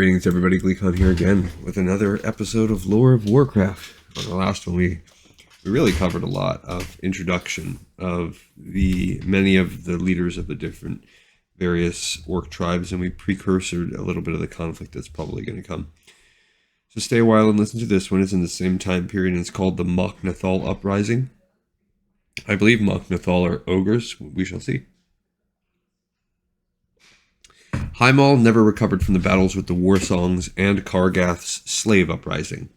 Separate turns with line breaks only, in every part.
Greetings everybody, Gleekon here again with another episode of Lore of Warcraft. On the last one we really covered a lot of introduction of many of the leaders of the different various orc tribes, and we precursored a little bit of the conflict that's probably going to come. So stay a while and listen to this one. It's in the same time period and it's called the Mok'Nathal Uprising. I believe Mok'Nathal are ogres, we shall see. Hymal never recovered from the battles with the war songs and Kargath's slave uprising.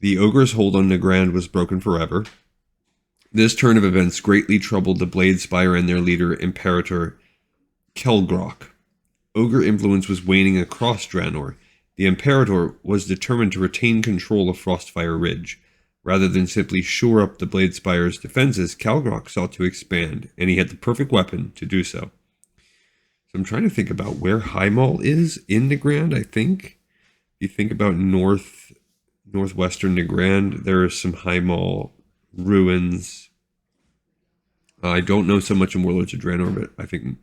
The ogre's hold on Nagrand was broken forever. This turn of events greatly troubled the Bladespire and their leader, Imperator Kelgrok. Ogre influence was waning across Draenor. The Imperator was determined to retain control of Frostfire Ridge. Rather than simply shore up the Bladespire's defenses, Kelgrok sought to expand, and he had the perfect weapon to do so. So I'm trying to think about where Hymal is in Nagrand, I think. If you think about northwestern Nagrand, there are some Hymal ruins. I don't know so much in Warlords of Draenor, but I'm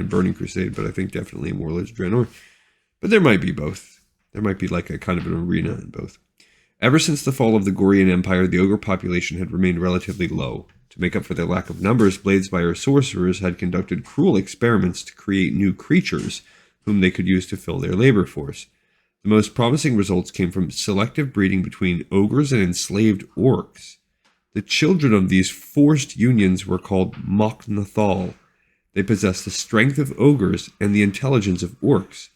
Burning Crusade, but I think definitely in Warlords of Draenor. But there might be both. There might be like a kind of an arena in both. Ever since the fall of the Gorian Empire, the ogre population had remained relatively low. To make up for their lack of numbers, Bladespire sorcerers had conducted cruel experiments to create new creatures whom they could use to fill their labor force. The most promising results came from selective breeding between ogres and enslaved orcs. The children of these forced unions were called Mok'Nathal. They possessed the strength of ogres and the intelligence of orcs.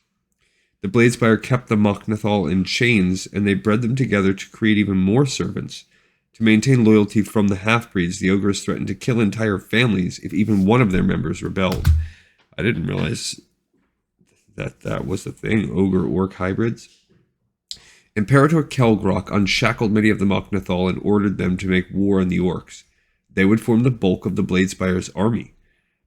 The Bladespire kept the Mok'Nathal in chains, and they bred them together to create even more servants. To maintain loyalty from the half-breeds, the ogres threatened to kill entire families if even one of their members rebelled. I didn't realize that was the thing, ogre-orc hybrids. Imperator Kelgrok unshackled many of the Mok'Nathal and ordered them to make war on the orcs. They would form the bulk of the Bladespire's army.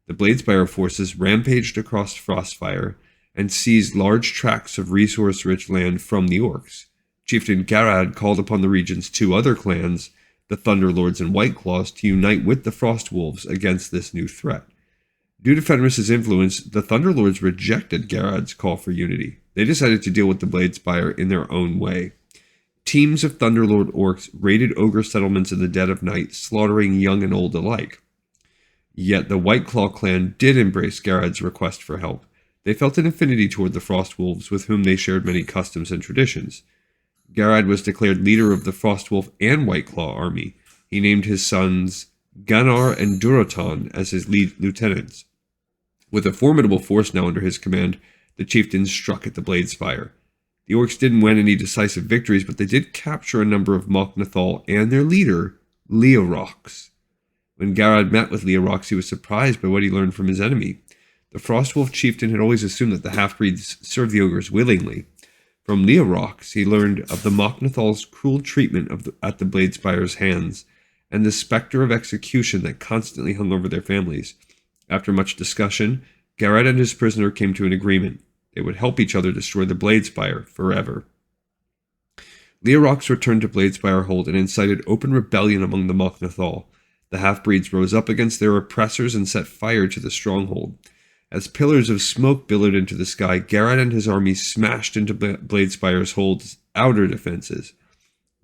The Bladespire forces rampaged across Frostfire and seized large tracts of resource-rich land from the orcs. Chieftain Garad called upon the region's two other clans, the Thunderlords and Whiteclaws, to unite with the Frostwolves against this new threat. Due to Fenris's influence, the Thunderlords rejected Garad's call for unity. They decided to deal with the Bladespire in their own way. Teams of Thunderlord orcs raided ogre settlements in the dead of night, slaughtering young and old alike. Yet the Whiteclaw clan did embrace Garad's request for help. They felt an affinity toward the Frostwolves, with whom they shared many customs and traditions. Garad was declared leader of the Frostwolf and Whiteclaw army. He named his sons Gunnar and Durotan as his lead lieutenants. With a formidable force now under his command, the chieftains struck at the Bladespire. The orcs didn't win any decisive victories, but they did capture a number of Mok'Nathal and their leader, Leorox. When Garad met with Leorox, he was surprised by what he learned from his enemy. The Frostwolf chieftain had always assumed that the half-breeds served the ogres willingly. From Leorox, he learned of the Mok'Nathal's cruel treatment at the Bladespire's hands, and the specter of execution that constantly hung over their families. After much discussion, Garad and his prisoner came to an agreement. They would help each other destroy the Bladespire forever. Leorox returned to Bladespire Hold and incited open rebellion among the Mok'Nathal. The half-breeds rose up against their oppressors and set fire to the stronghold. As pillars of smoke billowed into the sky, Garad and his army smashed into Bladespire's Hold's outer defenses.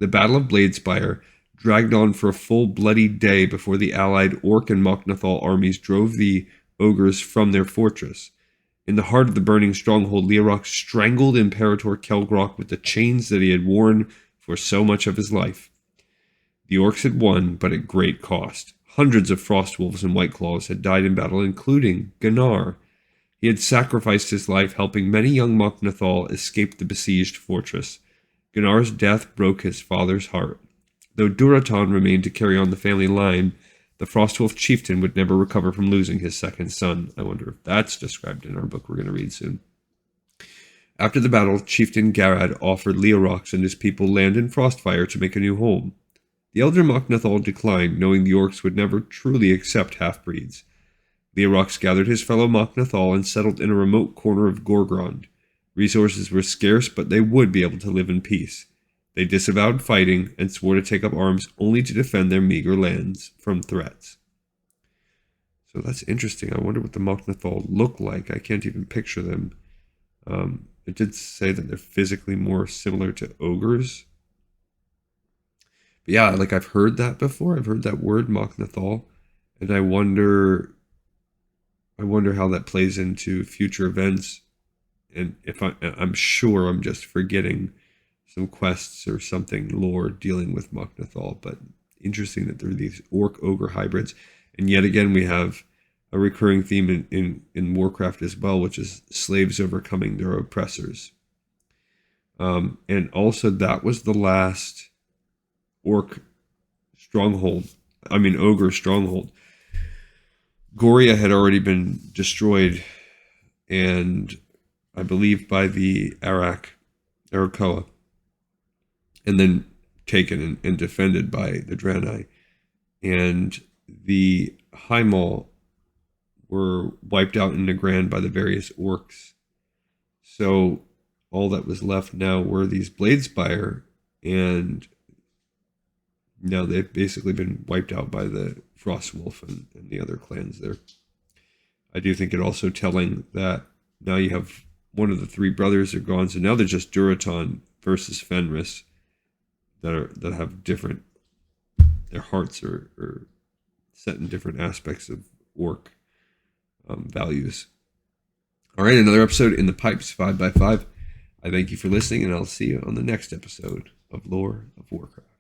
The Battle of Bladespire dragged on for a full bloody day before the allied Orc and Mok'Nathal armies drove the ogres from their fortress. In the heart of the burning stronghold, Leorox strangled Imperator Kelgrok with the chains that he had worn for so much of his life. The orcs had won, but at great cost. Hundreds of Frostwolves and Whiteclaws had died in battle, including Gunnar. He had sacrificed his life, helping many young Mok'Nathal escape the besieged fortress. Gunnar's death broke his father's heart. Though Durotan remained to carry on the family line, the Frostwolf chieftain would never recover from losing his second son. I wonder if that's described in our book we're going to read soon. After the battle, Chieftain Garad offered Leorox and his people land in Frostfire to make a new home. The elder Mok'Nathal declined, knowing the orcs would never truly accept half-breeds. Leorox gathered his fellow Mok'Nathal and settled in a remote corner of Gorgrond. Resources were scarce, but they would be able to live in peace. They disavowed fighting and swore to take up arms only to defend their meager lands from threats. So that's interesting. I wonder what the Mok'Nathal look like. I can't even picture them. it did say that they're physically more similar to ogres. But yeah, like I've heard that before. I've heard that word Mok'Nathal, and I wonder how that plays into future events. And if I'm sure I'm just forgetting some quests or something lore dealing with Mok'Nathal, but interesting that there are these orc ogre hybrids. And yet again, we have a recurring theme in Warcraft as well, which is slaves overcoming their oppressors. And also, that was the last orc stronghold. I mean, ogre stronghold. Goria had already been destroyed, and I believe by the Arakoa, and then taken and defended by the Draenei. And the Highmaul were wiped out in Nagrand by the various orcs. So all that was left now were these Bladespire, and now they've basically been wiped out by the Frostwolf and the other clans there. I do think it also telling that now you have one of the three brothers are gone, so now they're just Duraton versus Fenris that have different. Their hearts are set in different aspects of orc values. All right, another episode in the pipes, 5x5. I thank you for listening, and I'll see you on the next episode of Lore of Warcraft.